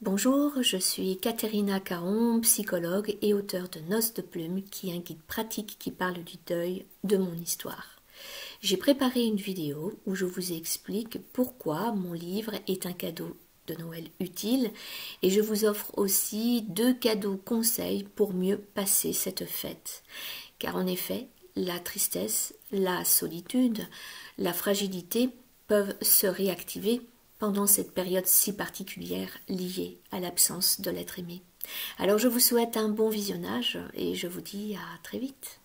Bonjour, je suis Caterina Caron, psychologue et auteure de Noces de Plume, qui est un guide pratique qui parle du deuil de mon histoire. J'ai préparé une vidéo où je vous explique pourquoi mon livre est un cadeau de Noël utile et je vous offre aussi 2 cadeaux conseils pour mieux passer cette fête. Car en effet, la tristesse, la solitude, la fragilité peuvent se réactiver pendant cette période si particulière liée à l'absence de l'être aimé. Alors je vous souhaite un bon visionnage et je vous dis à très vite.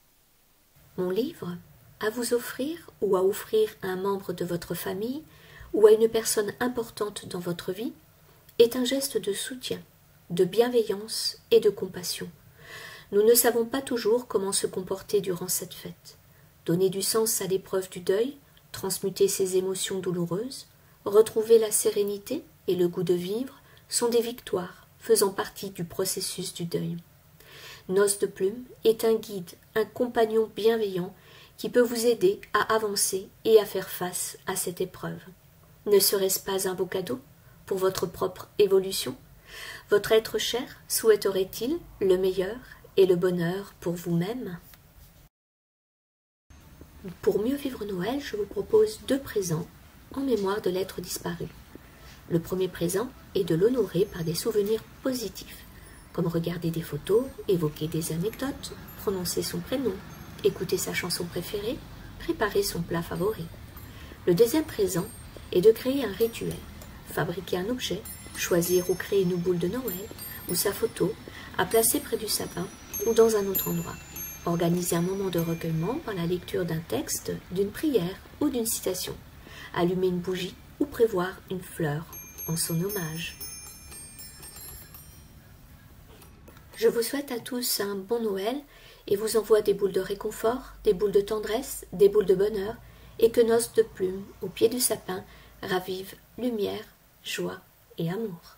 Mon livre, à vous offrir ou à offrir à un membre de votre famille ou à une personne importante dans votre vie, est un geste de soutien, de bienveillance et de compassion. Nous ne savons pas toujours comment se comporter durant cette fête. Donner du sens à l'épreuve du deuil, transmuter ses émotions douloureuses, retrouver la sérénité et le goût de vivre sont des victoires faisant partie du processus du deuil. Noces de Plume est un guide, un compagnon bienveillant qui peut vous aider à avancer et à faire face à cette épreuve. Ne serait-ce pas un beau cadeau pour votre propre évolution? Votre être cher souhaiterait-il le meilleur et le bonheur pour vous-même? Pour mieux vivre Noël, je vous propose 2 présents en mémoire de l'être disparu. Le premier présent est de l'honorer par des souvenirs positifs, comme regarder des photos, évoquer des anecdotes, prononcer son prénom, écouter sa chanson préférée, préparer son plat favori. Le deuxième présent est de créer un rituel, fabriquer un objet, choisir ou créer une boule de Noël ou sa photo à placer près du sapin ou dans un autre endroit. Organiser un moment de recueillement par la lecture d'un texte, d'une prière ou d'une citation. Allumer une bougie ou prévoir une fleur en son hommage. Je vous souhaite à tous un bon Noël et vous envoie des boules de réconfort, des boules de tendresse, des boules de bonheur et que Noces de Plume, au pied du sapin, ravivent lumière, joie et amour.